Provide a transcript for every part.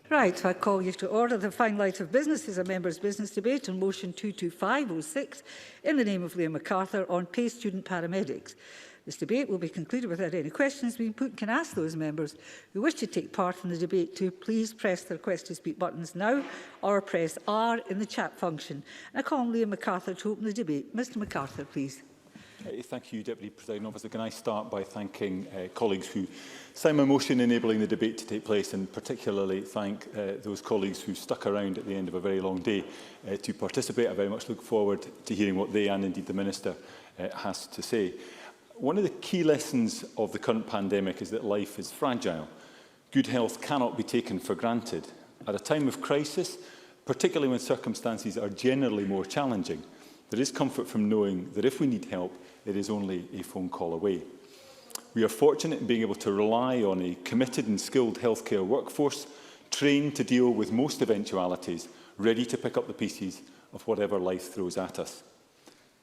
Right, I call you to order. The final item of business is a members' business debate on motion 22506 in the name of Liam MacArthur on pay student paramedics. This debate will be concluded without any questions being put. Can I ask those members who wish to take part in the debate to please press the request to speak buttons now or press R in the chat function. I call on Liam MacArthur to open the debate. Mr MacArthur, please. Thank you, Deputy Presiding Officer. Can I start by thanking colleagues who signed my motion enabling the debate to take place, and particularly thank those colleagues who stuck around at the end of a very long day to participate. I very much look forward to hearing what they and indeed the Minister has to say. One of the key lessons of the current pandemic is that life is fragile. Good health cannot be taken for granted. At a time of crisis, particularly when circumstances are generally more challenging, there is comfort from knowing that if we need help, it is only a phone call away. We are fortunate in being able to rely on a committed and skilled healthcare workforce, trained to deal with most eventualities, ready to pick up the pieces of whatever life throws at us.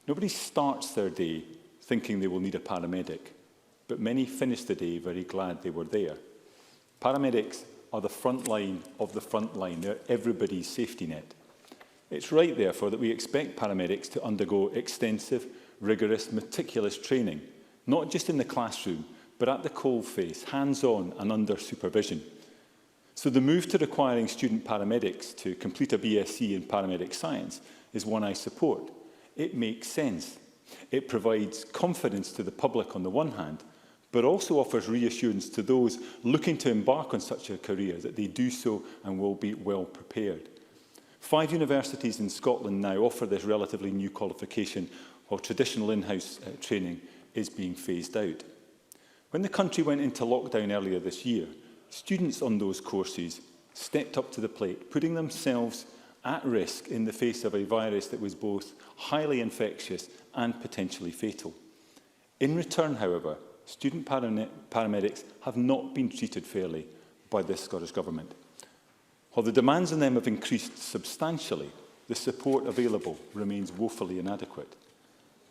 Nobody starts their day thinking they will need a paramedic, but many finish the day very glad they were there. Paramedics are the front line of the front line. They're everybody's safety net. It's right, therefore, that we expect paramedics to undergo extensive, rigorous, meticulous training, not just in the classroom, but at the coalface, hands-on and under supervision. So the move to requiring student paramedics to complete a BSc in paramedic science is one I support. It makes sense. It provides confidence to the public on the one hand, but also offers reassurance to those looking to embark on such a career that they do so and will be well prepared. 5 universities in Scotland now offer this relatively new qualification, while traditional in-house training is being phased out. When the country went into lockdown earlier this year, students on those courses stepped up to the plate, putting themselves at risk in the face of a virus that was both highly infectious and potentially fatal. In return, however, student paramedics have not been treated fairly by this Scottish Government. While the demands on them have increased substantially, the support available remains woefully inadequate.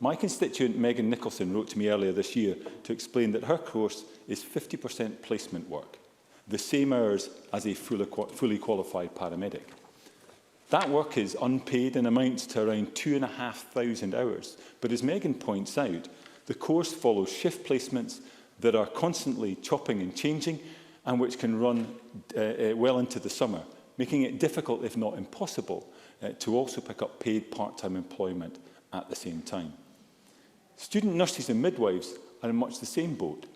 My constituent Megan Nicholson wrote to me earlier this year to explain that her course is 50% placement work, the same hours as a fully qualified paramedic. That work is unpaid and amounts to around 2,500 hours. But as Megan points out, the course follows shift placements that are constantly chopping and changing and which can run well into the summer, making it difficult, if not impossible, to also pick up paid part-time employment at the same time. Student nurses and midwives are in much the same boat.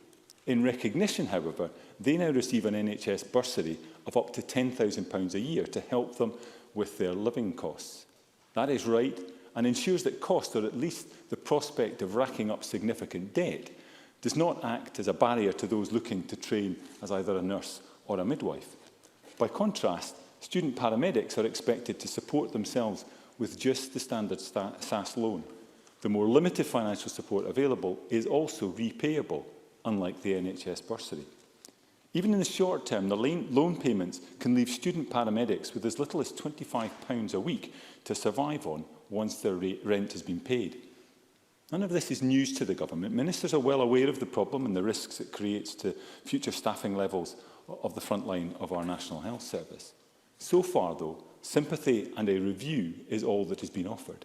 In recognition, however, they now receive an NHS bursary of up to £10,000 a year to help them with their living costs. That is right and ensures that cost, or at least the prospect of racking up significant debt, does not act as a barrier to those looking to train as either a nurse or a midwife. By contrast, student paramedics are expected to support themselves with just the standard SAS loan. The more limited financial support available is also repayable, unlike the NHS bursary. Even in the short term, the loan payments can leave student paramedics with as little as £25 a week to survive on once their rent has been paid. None of this is news to the government. Ministers are well aware of the problem and the risks it creates to future staffing levels of the front line of our National Health Service. So far, though, sympathy and a review is all that has been offered.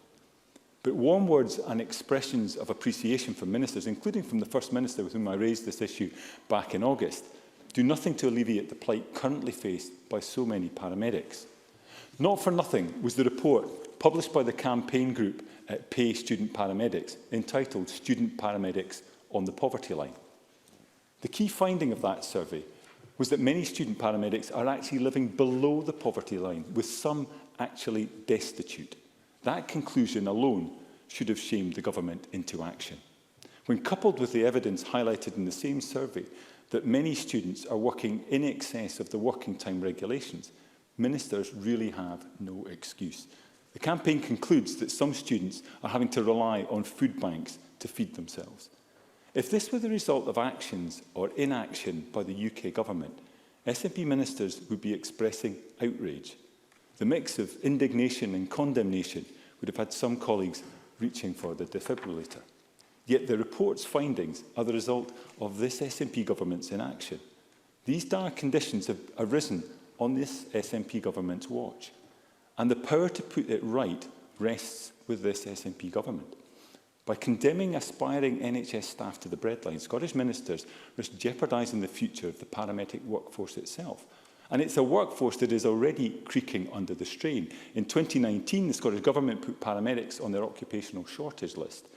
But warm words and expressions of appreciation from ministers, including from the First Minister with whom I raised this issue back in August, do nothing to alleviate the plight currently faced by so many paramedics. Not for nothing was the report published by the campaign group at Pay Student Paramedics, entitled Student Paramedics on the Poverty Line. The key finding of that survey was that many student paramedics are actually living below the poverty line, with some actually destitute. That conclusion alone should have shamed the government into action. When coupled with the evidence highlighted in the same survey that many students are working in excess of the working time regulations, ministers really have no excuse. The campaign concludes that some students are having to rely on food banks to feed themselves. If this were the result of actions or inaction by the UK government, SNP ministers would be expressing outrage. The mix of indignation and condemnation would have had some colleagues reaching for the defibrillator. Yet the report's findings are the result of this SNP government's inaction. These dire conditions have arisen on this SNP government's watch. And the power to put it right rests with this SNP government. By condemning aspiring NHS staff to the breadline, Scottish ministers risk jeopardising the future of the paramedic workforce itself. And it's a workforce that is already creaking under the strain. In 2019, the Scottish Government put paramedics on their occupational shortage list.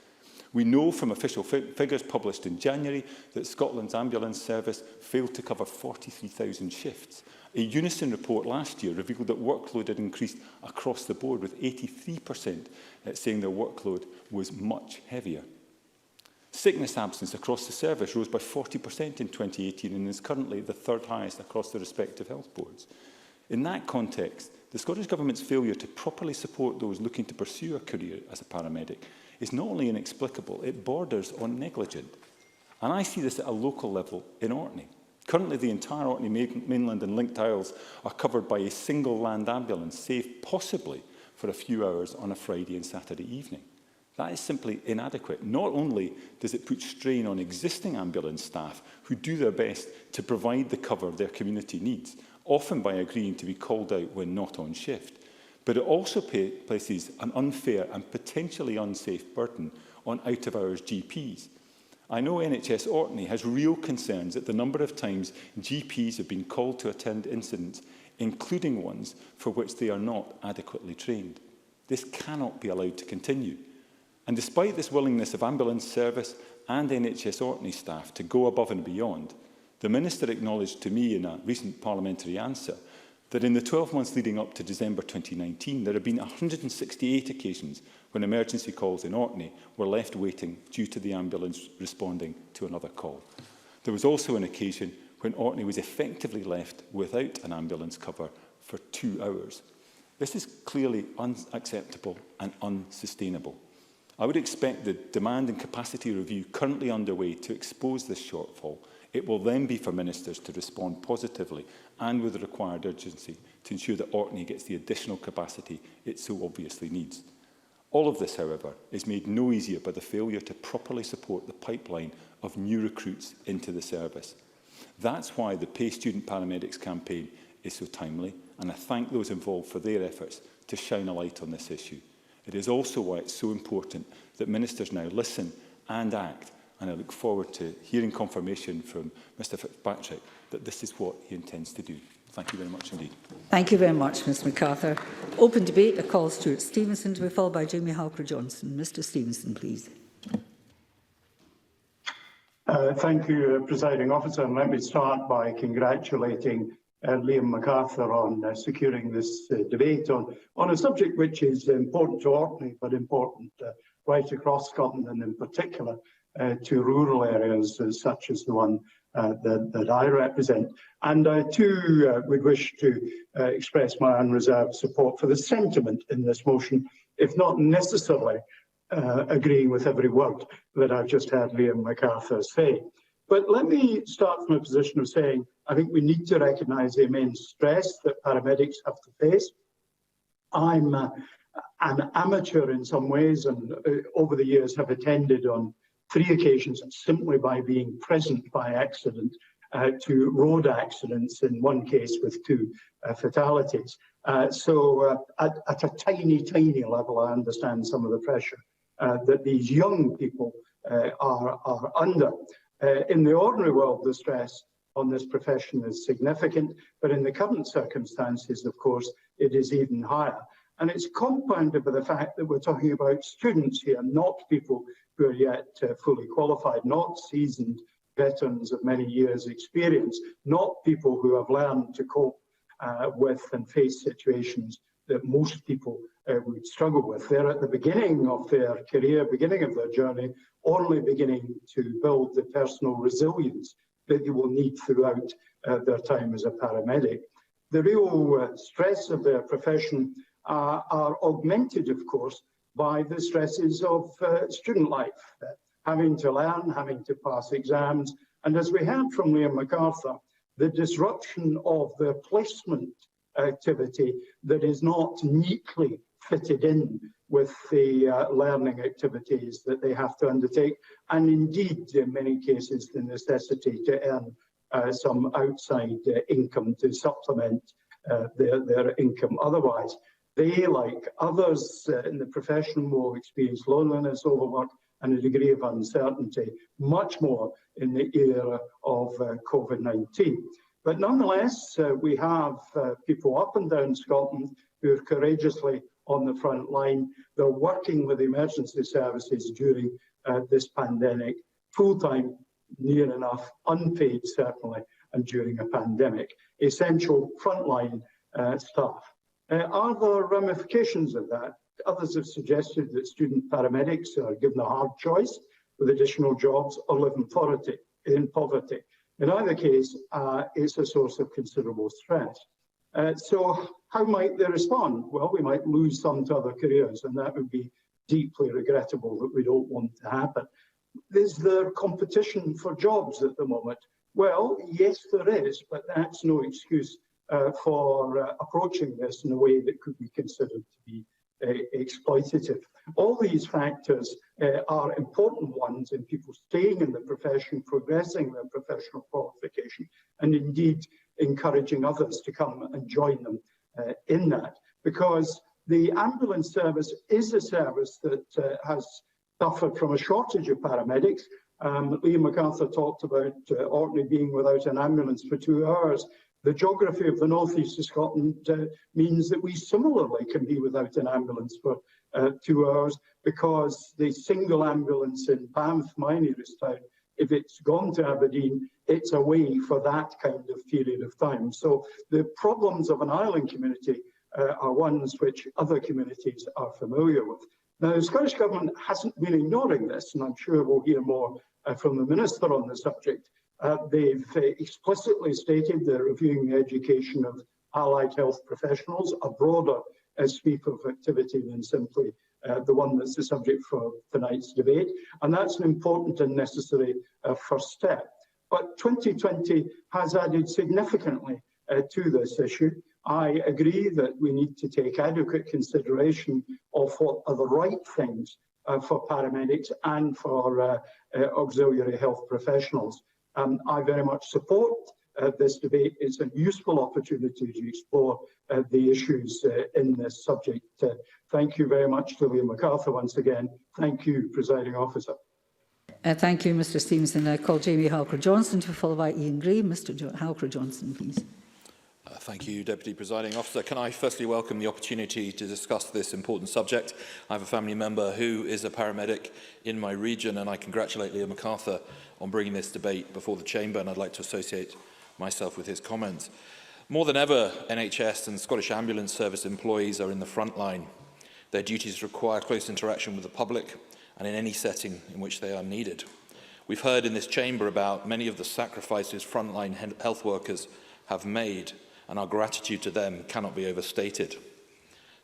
We know from official figures published in January that Scotland's ambulance service failed to cover 43,000 shifts. A Unison report last year revealed that workload had increased across the board, with 83% saying their workload was much heavier. Sickness absence across the service rose by 40% in 2018 and is currently the third highest across the respective health boards. In that context, the Scottish Government's failure to properly support those looking to pursue a career as a paramedic is not only inexplicable, it borders on negligent. And I see this at a local level in Orkney. Currently, the entire Orkney mainland and linked isles are covered by a single land ambulance, save possibly for a few hours on a Friday and Saturday evening. That is simply inadequate. Not only does it put strain on existing ambulance staff who do their best to provide the cover their community needs, often by agreeing to be called out when not on shift, but it also places an unfair and potentially unsafe burden on out-of-hours GPs. I know NHS Orkney has real concerns at the number of times GPs have been called to attend incidents, including ones for which they are not adequately trained. This cannot be allowed to continue. And despite this willingness of ambulance service and NHS Orkney staff to go above and beyond, the Minister acknowledged to me in a recent parliamentary answer that in the 12 months leading up to December 2019, there have been 168 occasions when emergency calls in Orkney were left waiting due to the ambulance responding to another call. There was also an occasion when Orkney was effectively left without an ambulance cover for 2 hours. This is clearly unacceptable and unsustainable. I would expect the demand and capacity review currently underway to expose this shortfall. It will then be for ministers to respond positively and with the required urgency to ensure that Orkney gets the additional capacity it so obviously needs. All of this, however, is made no easier by the failure to properly support the pipeline of new recruits into the service. That's why the Pay Student Paramedics campaign is so timely, and I thank those involved for their efforts to shine a light on this issue. It is also why it's so important that ministers now listen and act, and I look forward to hearing confirmation from Mr Fitzpatrick that this is what he intends to do. Thank you very much indeed. Thank you very much, Ms MacArthur. Open debate. I call Stuart Stevenson to be followed by Jamie Halker-Johnson. Mr Stevenson, please. Thank you, Presiding Officer. And let me start by congratulating Liam MacArthur on securing this debate on a subject which is important to Orkney, but important right across Scotland, and in particular to rural areas such as the one that I represent. And I too would wish to express my unreserved support for the sentiment in this motion, if not necessarily agreeing with every word that I've just heard Liam MacArthur say. But let me start from a position of saying I think we need to recognise the immense stress that paramedics have to face. I'm an amateur in some ways, and over the years have attended on 3 occasions simply by being present by accident to road accidents, in one case with 2 fatalities. So at a tiny, tiny level, I understand some of the pressure that these young people are under. In the ordinary world, the stress on this profession is significant, but in the current circumstances, of course, it is even higher. And it's compounded by the fact that we're talking about students here, not people who are yet fully qualified, not seasoned veterans of many years' experience, not people who have learned to cope with and face situations that most people would struggle with. They're at the beginning of their career, beginning of their journey, only beginning to build the personal resilience that you will need throughout their time as a paramedic. The real stress of their profession are augmented, of course, by the stresses of student life, having to learn, having to pass exams, and as we heard from Liam MacArthur, the disruption of their placement activity that is not neatly fitted in with the learning activities that they have to undertake, and indeed, in many cases, the necessity to earn some outside income to supplement their income otherwise. They, like others in the profession, will experience loneliness, overwork, and a degree of uncertainty, much more in the era of COVID-19. But nonetheless, we have people up and down Scotland who are courageously on the front line. They're working with emergency services during this pandemic, full-time, near enough, unpaid certainly, and during a pandemic. Essential frontline staff. Are there ramifications of that? Others have suggested that student paramedics are given a hard choice with additional jobs or live in poverty. In either case, it's a source of considerable stress. So how might they respond? Well, we might lose some to other careers, and that would be deeply regrettable that we don't want to happen. Is there competition for jobs at the moment? Well, yes, there is, but that's no excuse for approaching this in a way that could be considered to be exploitative. All these factors are important ones in people staying in the profession, progressing their professional qualification, and indeed encouraging others to come and join them in that. Because the ambulance service is a service that has suffered from a shortage of paramedics. Liam MacArthur talked about Orkney being without an ambulance for 2 hours. The geography of the northeast of Scotland means that we similarly can be without an ambulance for 2 hours, because the single ambulance in Banff, my nearest town, if it's gone to Aberdeen, it's away for that kind of period of time. So the problems of an island community are ones which other communities are familiar with. Now, the Scottish Government hasn't been ignoring this, and I'm sure we'll hear more from the Minister on the subject. They've explicitly stated they're reviewing the education of allied health professionals, a broader sweep of activity than simply the one that's the subject for tonight's debate. And that's an important and necessary first step. But 2020 has added significantly to this issue. I agree that we need to take adequate consideration of what are the right things for paramedics and for auxiliary health professionals. I very much support this debate. It's a useful opportunity to explore the issues in this subject. Thank you very much to Liam MacArthur once again. Thank you, Presiding Officer. Thank you, Mr Stevenson. I call Jamie Halker-Johnson to follow by Ian Gray. Mr Halker-Johnson, please. Thank you, Deputy Presiding Officer. Can I firstly welcome the opportunity to discuss this important subject? I have a family member who is a paramedic in my region, and I congratulate Liam MacArthur on bringing this debate before the Chamber, and I'd like to associate myself with his comments. More than ever, NHS and Scottish Ambulance Service employees are in the front line. Their duties require close interaction with the public and in any setting in which they are needed. We've heard in this Chamber about many of the sacrifices frontline health workers have made, and our gratitude to them cannot be overstated.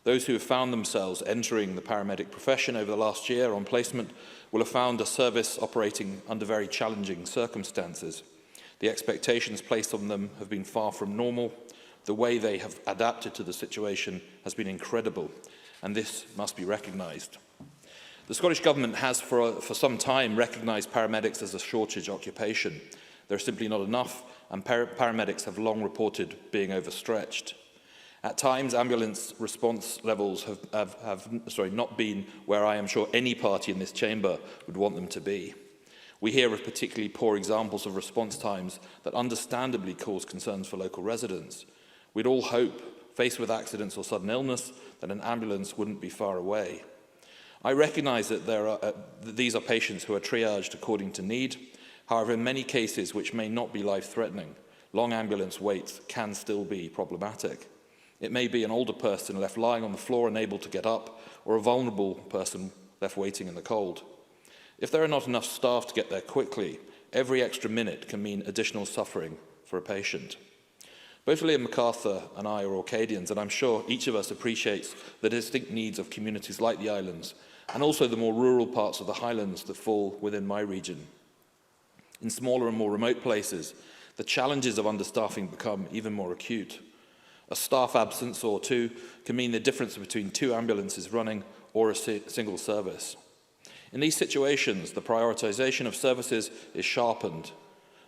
Those who have found themselves entering the paramedic profession over the last year on placement will have found a service operating under very challenging circumstances. The expectations placed on them have been far from normal. The way they have adapted to the situation has been incredible, and this must be recognised. The Scottish Government has for some time recognised paramedics as a shortage occupation. There are simply not enough, and paramedics have long reported being overstretched. At times, ambulance response levels have not been where I am sure any party in this chamber would want them to be. We hear of particularly poor examples of response times that understandably cause concerns for local residents. We'd all hope, faced with accidents or sudden illness, that an ambulance wouldn't be far away. I recognise that these are patients who are triaged according to need. However, in many cases which may not be life-threatening, long ambulance waits can still be problematic. It may be an older person left lying on the floor unable to get up, or a vulnerable person left waiting in the cold. If there are not enough staff to get there quickly, every extra minute can mean additional suffering for a patient. Both Liam MacArthur and I are Orcadians, and I'm sure each of us appreciates the distinct needs of communities like the islands, and also the more rural parts of the Highlands that fall within my region. In smaller and more remote places, the challenges of understaffing become even more acute. A staff absence or two can mean the difference between 2 ambulances running or a single service. In these situations, the prioritisation of services is sharpened.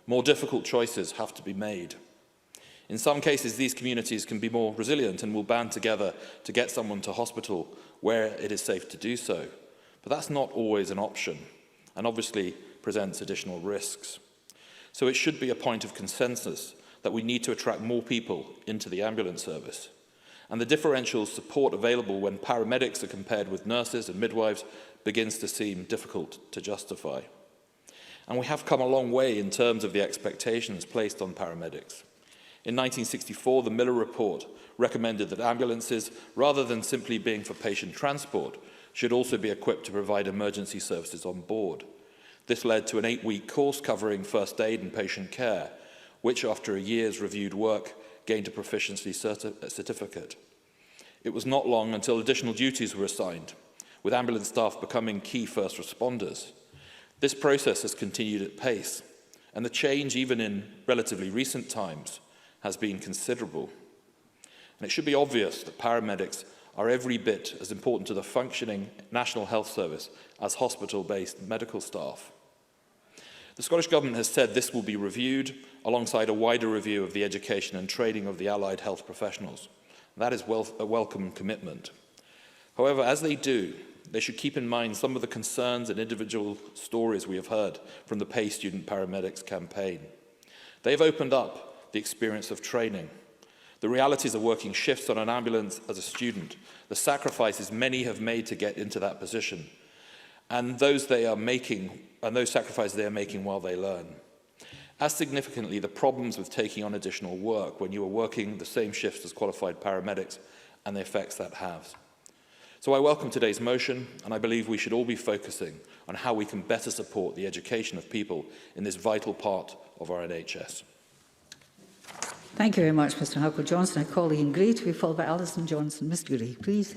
More difficult choices have to be made. In some cases, these communities can be more resilient and will band together to get someone to hospital where it is safe to do so. But that's not always an option, and obviously presents additional risks. So it should be a point of consensus that we need to attract more people into the ambulance service. And the differential support available when paramedics are compared with nurses and midwives begins to seem difficult to justify. And we have come a long way in terms of the expectations placed on paramedics. In 1964, the Miller Report recommended that ambulances, rather than simply being for patient transport, should also be equipped to provide emergency services on board. This led to an 8-week course covering first aid and patient care, which after a year's reviewed work gained a proficiency certificate. It was not long until additional duties were assigned, with ambulance staff becoming key first responders. This process has continued at pace, and the change, even in relatively recent times, has been considerable. And it should be obvious that paramedics are every bit as important to the functioning National Health Service as hospital-based medical staff. The Scottish Government has said this will be reviewed alongside a wider review of the education and training of the allied health professionals. That is a welcome commitment. However, as they do, they should keep in mind some of the concerns and individual stories we have heard from the Pay Student Paramedics campaign. They've opened up the experience of training, the realities of working shifts on an ambulance as a student, the sacrifices many have made to get into that position, and those sacrifices they are making while they learn. As significantly, the problems with taking on additional work when you are working the same shifts as qualified paramedics and the effects that has. So I welcome today's motion, and I believe we should all be focusing on how we can better support the education of people in this vital part of our NHS. Thank you very much, Mr Halker-Johnson. I call Ian Gray to be followed by Alison Johnson. Mr Gray, please.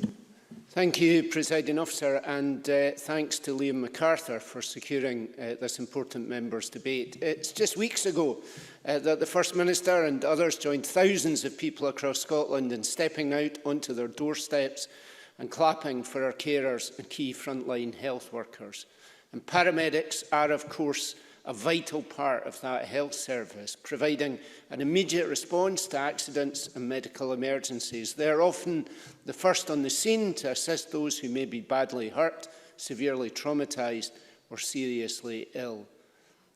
Thank you, Presiding Officer, and thanks to Liam MacArthur for securing this important members' debate. It's just weeks ago that the First Minister and others joined thousands of people across Scotland in stepping out onto their doorsteps and clapping for our carers and key frontline health workers. And paramedics are, of course, a vital part of that health service, providing an immediate response to accidents and medical emergencies. They are often the first on the scene to assist those who may be badly hurt, severely traumatised or seriously ill.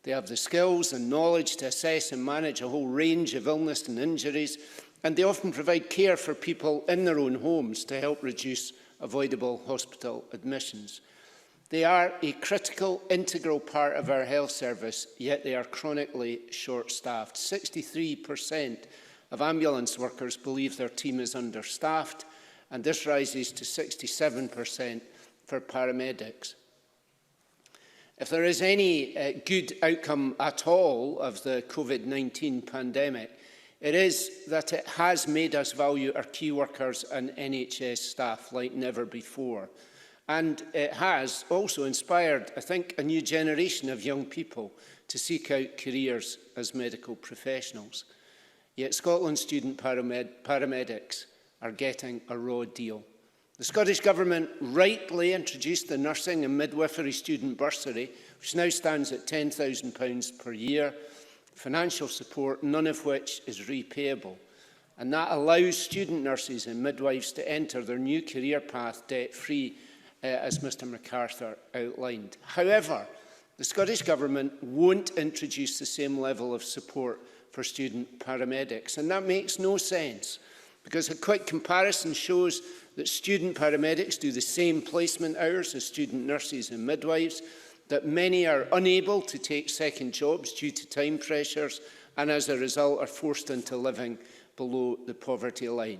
They have the skills and knowledge to assess and manage a whole range of illness and injuries, and they often provide care for people in their own homes to help reduce avoidable hospital admissions. They are a critical, integral part of our health service, yet they are chronically short-staffed. 63% of ambulance workers believe their team is understaffed, and this rises to 67% for paramedics. If there is any good outcome at all of the COVID-19 pandemic, it is that it has made us value our key workers and NHS staff like never before. And it has also inspired, I think, a new generation of young people to seek out careers as medical professionals. Yet Scotland's student paramedics are getting a raw deal. The Scottish Government rightly introduced the nursing and midwifery student bursary, which now stands at £10,000 per year, financial support, none of which is repayable. And that allows student nurses and midwives to enter their new career path debt-free, as Mr MacArthur outlined. However, the Scottish Government won't introduce the same level of support for student paramedics, and that makes no sense, because a quick comparison shows that student paramedics do the same placement hours as student nurses and midwives, that many are unable to take second jobs due to time pressures, and as a result are forced into living below the poverty line.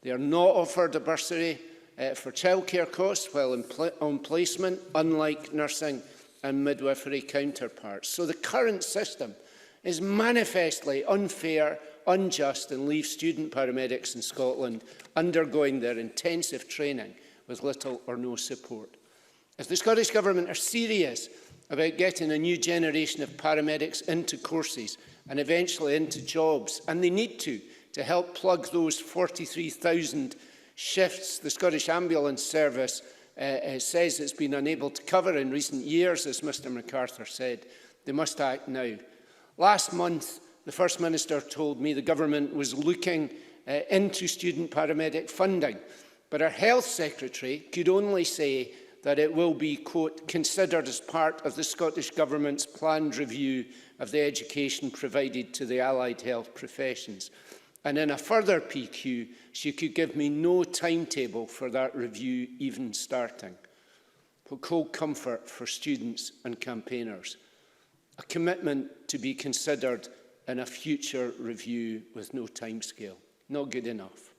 They are not offered a bursary for childcare costs while on placement, unlike nursing and midwifery counterparts. So the current system is manifestly unfair, unjust, and leaves student paramedics in Scotland undergoing their intensive training with little or no support. If the Scottish Government are serious about getting a new generation of paramedics into courses and eventually into jobs, and they need to help plug those 43,000 shifts the Scottish Ambulance Service says it's been unable to cover in recent years, as Mr MacArthur said, they must act now. Last month, The First Minister told me the government was looking into student paramedic funding, but our Health Secretary could only say that it will be, quote, considered as part of the Scottish Government's planned review of the education provided to the allied health professions. And in a further PQ, she could give me no timetable for that review even starting. What cold comfort for students and campaigners. A commitment to be considered in a future review with no timescale. Not good enough.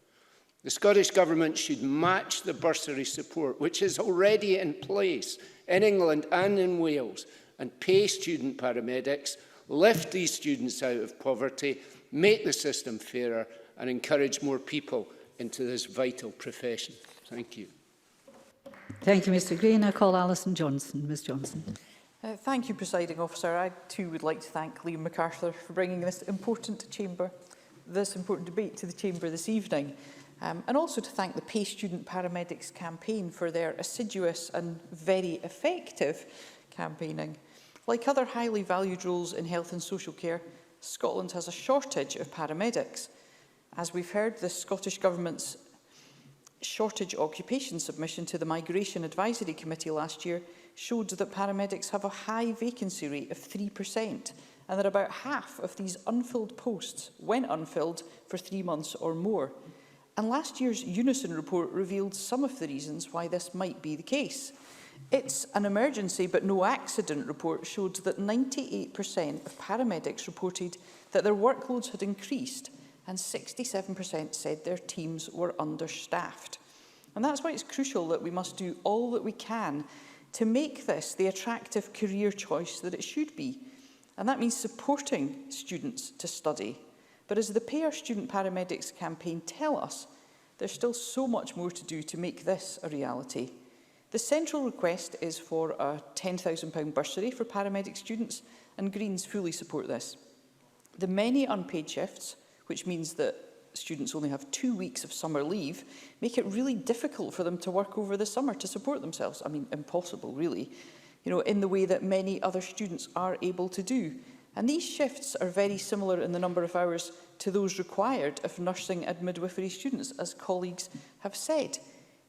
The Scottish Government should match the bursary support, which is already in place in England and in Wales, and pay student paramedics, lift these students out of poverty, make the system fairer, and encourage more people into this vital profession. Thank you. Thank you, Mr Green. I call Alison Johnson. Ms Johnson. Thank you, Presiding Officer. I too would like to thank Liam MacArthur for bringing this important debate to the Chamber this evening. And also to thank the Pay Student Paramedics campaign for their assiduous and very effective campaigning. Like other highly valued roles in health and social care, Scotland has a shortage of paramedics. As we've heard, the Scottish Government's shortage occupation submission to the Migration Advisory Committee last year showed that paramedics have a high vacancy rate of 3%, and that about half of these unfilled posts went unfilled for 3 months or more. And last year's Unison report revealed some of the reasons why this might be the case. It's an emergency but no accident report showed that 98% of paramedics reported that their workloads had increased, and 67% said their teams were understaffed. And that's why it's crucial that we must do all that we can to make this the attractive career choice that it should be. And that means supporting students to study. But as the Pay Our Student Paramedics campaign tell us, there's still so much more to do to make this a reality. The central request is for a £10,000 bursary for paramedic students, and Greens fully support this. The many unpaid shifts, which means that students only have 2 weeks of summer leave, make it really difficult for them to work over the summer to support themselves. I mean, impossible, really, in the way that many other students are able to do. And these shifts are very similar in the number of hours to those required of nursing and midwifery students, as colleagues have said.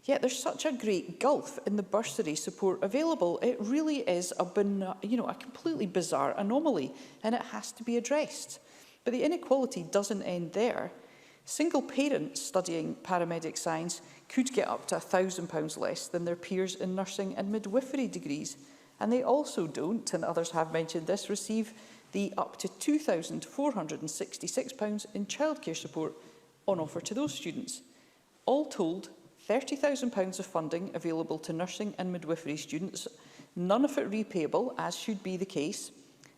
Yet there's such a great gulf in the bursary support available. It really is a completely bizarre anomaly, and it has to be addressed. But the inequality doesn't end there. Single parents studying paramedic science could get up to £1,000 less than their peers in nursing and midwifery degrees. And they also don't, and others have mentioned this, receive the up to £2,466 in childcare support on offer to those students. All told, £30,000 of funding available to nursing and midwifery students, none of it repayable, as should be the case.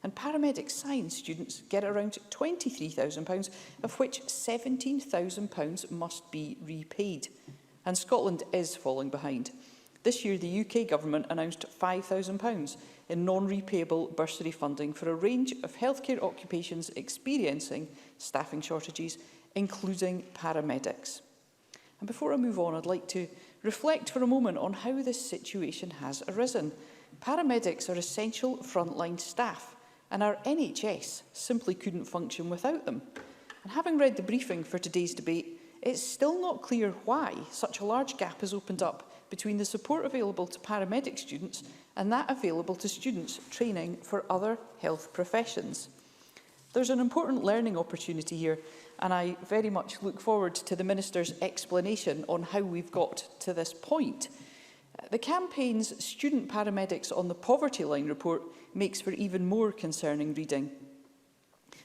And paramedic science students get around £23,000, of which £17,000 must be repaid. And Scotland is falling behind. This year, the UK Government announced £5,000 in non-repayable bursary funding for a range of healthcare occupations experiencing staffing shortages, including paramedics. And before I move on, I'd like to reflect for a moment on how this situation has arisen. Paramedics are essential frontline staff, and our NHS simply couldn't function without them. And having read the briefing for today's debate, it's still not clear why such a large gap has opened up between the support available to paramedic students and that available to students training for other health professions. There's an important learning opportunity here, and I very much look forward to the Minister's explanation on how we've got to this point. The campaign's Student Paramedics on the Poverty Line report makes for even more concerning reading.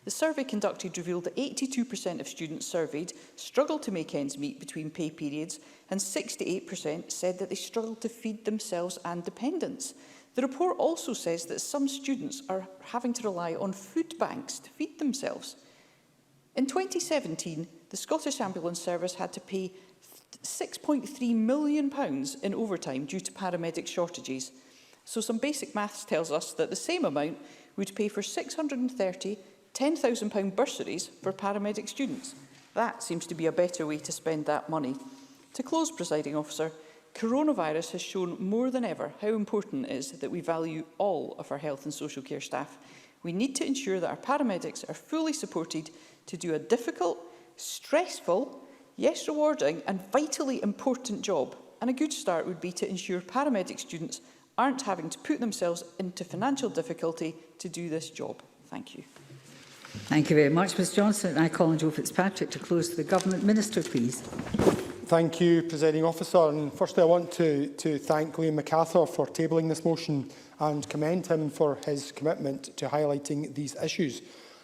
The survey conducted revealed that 82% of students surveyed struggled to make ends meet between pay periods, and 68% said that they struggled to feed themselves and dependents. The report also says that some students are having to rely on food banks to feed themselves. In 2017, the Scottish Ambulance Service had to pay £6.3 million in overtime due to paramedic shortages. So some basic maths tells us that the same amount would pay for 630 £10,000 bursaries for paramedic students. That seems to be a better way to spend that money. To close, Presiding Officer, coronavirus has shown more than ever how important it is that we value all of our health and social care staff. We need to ensure that our paramedics are fully supported to do a difficult, stressful, yes rewarding and vitally important job. And a good start would be to ensure paramedic students aren't having to put themselves into financial difficulty to do this job. Thank you. Thank you very much, Ms Johnson. I call on Joe Fitzpatrick to close to the Government. Minister, please. Thank you, Presiding Officer. And firstly, I want to thank Liam MacArthur for tabling this motion and commend him for his commitment to highlighting these issues.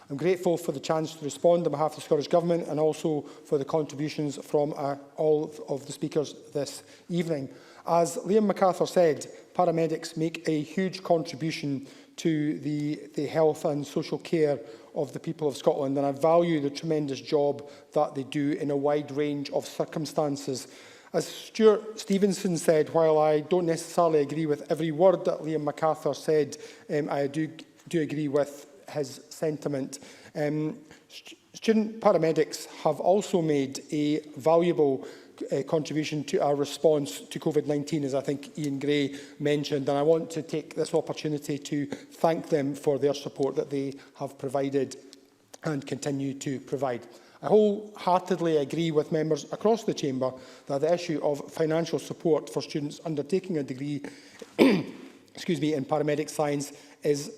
I'm grateful for the chance to respond on behalf of the Scottish Government and also for the contributions from all of the speakers this evening. As Liam MacArthur said, paramedics make a huge contribution to the health and social care of the people of Scotland, and I value the tremendous job that they do in a wide range of circumstances. As Stuart Stevenson said, while I don't necessarily agree with every word that Liam MacArthur said, I do agree with his sentiment. Student paramedics have also made a valuable contribution to our response to COVID-19, as I think Ian Gray mentioned, and I want to take this opportunity to thank them for their support that they have provided and continue to provide. I wholeheartedly agree with members across the Chamber that the issue of financial support for students undertaking a degree in paramedic science is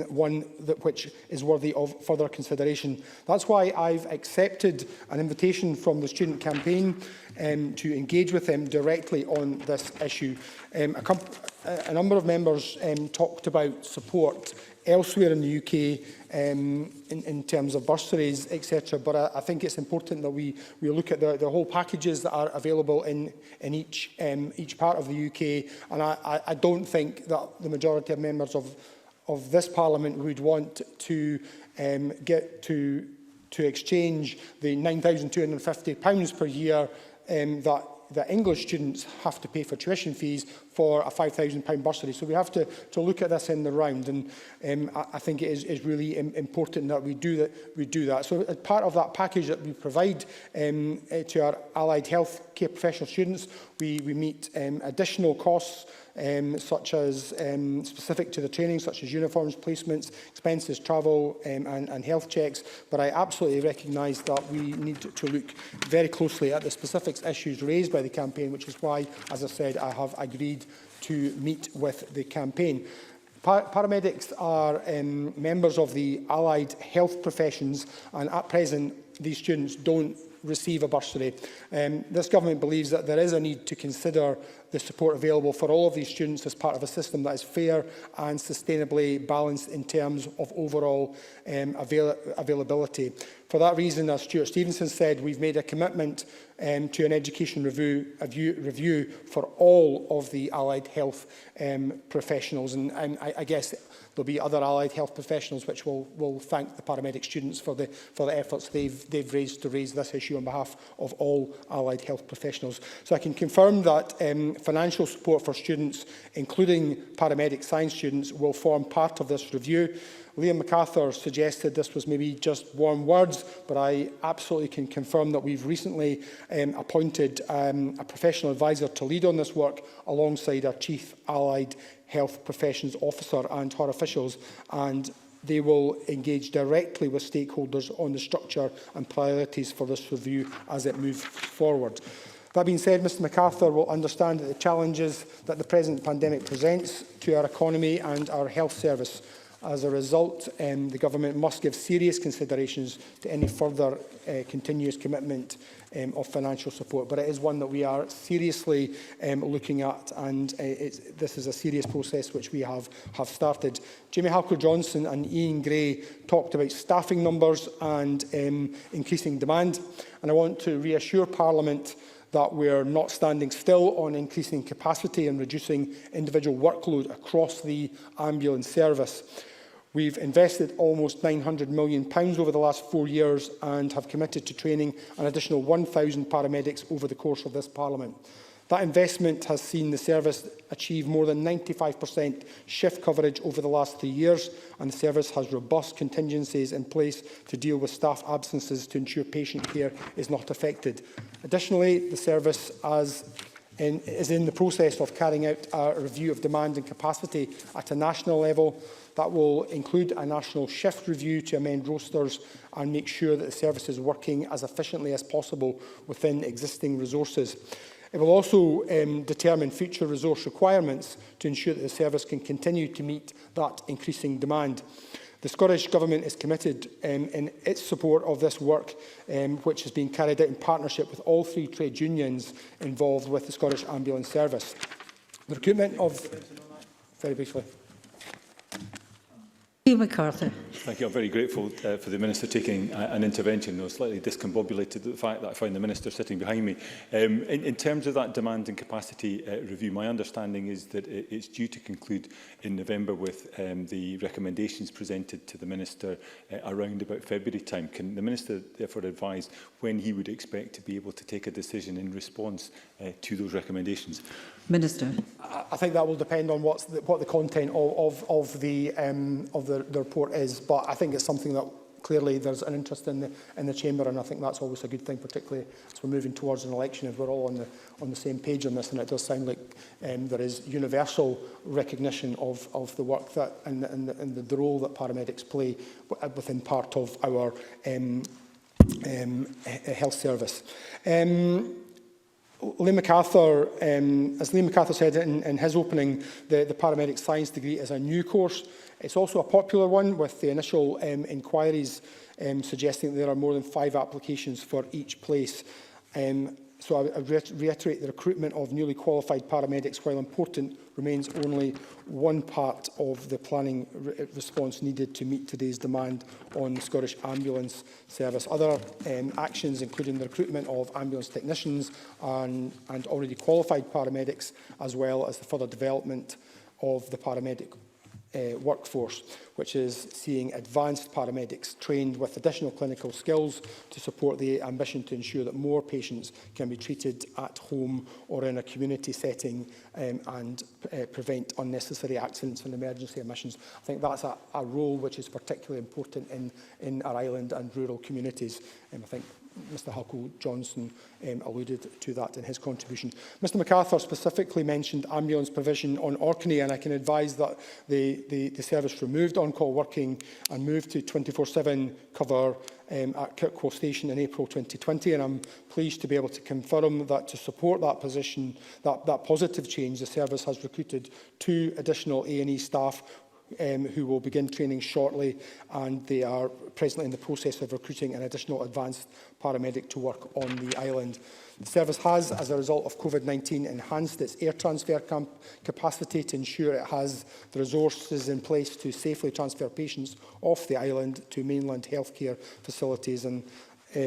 one which is worthy of further consideration. That's why I've accepted an invitation from the student campaign to engage with them directly on this issue. A number of members talked about support elsewhere in the UK in terms of bursaries, etc. But I think it's important that we look at the whole packages that are available in each part of the UK. And I don't think that the majority of members of this Parliament would want to get to exchange the £9,250 per year that English students have to pay for tuition fees for a £5,000 bursary. So we have to look at this in the round, and I think it is really important that we do that. So as part of that package that we provide to our allied health care professional students, we meet additional costs such as specific to the training, such as uniforms, placements, expenses, travel and health checks. But I absolutely recognise that we need to look very closely at the specific issues raised by the campaign, which is why, as I said, I have agreed to meet with the campaign. Paramedics are members of the allied health professions, and at present these students don't receive a bursary. This government believes that there is a need to consider the support available for all of these students as part of a system that is fair and sustainably balanced in terms of overall availability. For that reason, as Stuart Stevenson said, we've made a commitment to an education review for all of the allied health professionals, and I guess there'll be other allied health professionals which will thank the paramedic students for the efforts they've raised to raise this issue on behalf of all allied health professionals. So I can confirm that financial support for students, including paramedic science students, will form part of this review. Liam MacArthur suggested this was maybe just warm words, but I absolutely can confirm that we've recently appointed a professional advisor to lead on this work alongside our Chief Allied Health Professions Officer and her officials, and they will engage directly with stakeholders on the structure and priorities for this review as it moves forward. That being said, Mr MacArthur will understand that the challenges that the present pandemic presents to our economy and our health service. As a result, the Government must give serious considerations to any further continuous commitment of financial support. But it is one that we are seriously looking at, and this is a serious process which we have started. Jamie Halker-Johnson and Ian Gray talked about staffing numbers and increasing demand, and I want to reassure Parliament that we're not standing still on increasing capacity and reducing individual workload across the ambulance service. We've invested almost £900 million over the last 4 years and have committed to training an additional 1,000 paramedics over the course of this Parliament. That investment has seen the service achieve more than 95% shift coverage over the last 3 years, and the service has robust contingencies in place to deal with staff absences to ensure patient care is not affected. Additionally, the service, as is in the process of carrying out a review of demand and capacity at a national level. That will include a national shift review to amend rosters and make sure that the service is working as efficiently as possible within existing resources. It will also determine future resource requirements to ensure that the service can continue to meet that increasing demand. The Scottish Government is committed in its support of this work, which is being carried out in partnership with all 3 trade unions involved with the Scottish Ambulance Service. The recruitment of... Very briefly. Liam MacArthur. Thank you. I'm very grateful for the Minister taking an intervention. I was slightly discombobulated at the fact that I find the Minister sitting behind me. In terms of that demand and capacity review, my understanding is that it's due to conclude in November with the recommendations presented to the Minister around about February time. Can the Minister therefore advise when he would expect to be able to take a decision in response to those recommendations? Minister. I think that will depend on what the content of the report is, but I think it's something that clearly there's an interest in the Chamber, and I think that's always a good thing, particularly as we're moving towards an election, if we're all on the same page on this. And it does sound like there is universal recognition of the work that and the role that paramedics play within part of our health service. Liam MacArthur, as Liam MacArthur said in his opening, the paramedic science degree is a new course. It's also a popular one, with the initial inquiries suggesting that there are more than 5 applications for each place. So I reiterate the recruitment of newly qualified paramedics, while important, remains only one part of the planning response needed to meet today's demand on the Scottish Ambulance Service. Other actions, including the recruitment of ambulance technicians and already qualified paramedics, as well as the further development of the paramedic workforce, which is seeing advanced paramedics trained with additional clinical skills to support the ambition to ensure that more patients can be treated at home or in a community setting and prevent unnecessary accidents and emergency admissions. I think that's a role which is particularly important in our island and rural communities. I think Mr Huckle-Johnson alluded to that in his contribution. Mr MacArthur specifically mentioned ambulance provision on Orkney, and I can advise that the service removed on-call working and moved to 24/7 cover at Kirkwall Station in April 2020, and I'm pleased to be able to confirm that to support that position, that positive change, the service has recruited 2 additional A&E staff who will begin training shortly, and they are presently in the process of recruiting an additional advanced paramedic to work on the island. The service has, as a result of COVID-19, enhanced its air transfer capacity to ensure it has the resources in place to safely transfer patients off the island to mainland healthcare facilities, and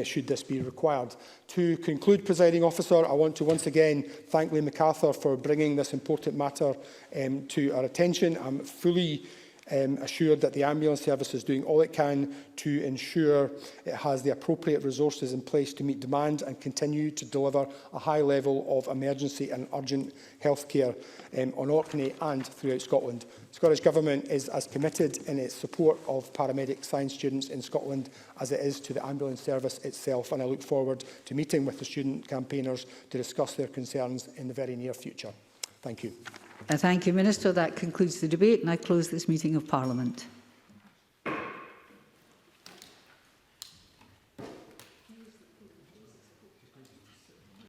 should this be required. To conclude, Presiding Officer, I want to once again thank Liam MacArthur for bringing this important matter to our attention. I'm fully assured that the ambulance service is doing all it can to ensure it has the appropriate resources in place to meet demand and continue to deliver a high level of emergency and urgent healthcare on Orkney and throughout Scotland. The Scottish Government is as committed in its support of paramedic science students in Scotland as it is to the ambulance service itself, and I look forward to meeting with the student campaigners to discuss their concerns in the very near future. Thank you. Thank you, Minister. That concludes the debate, and I close this meeting of Parliament.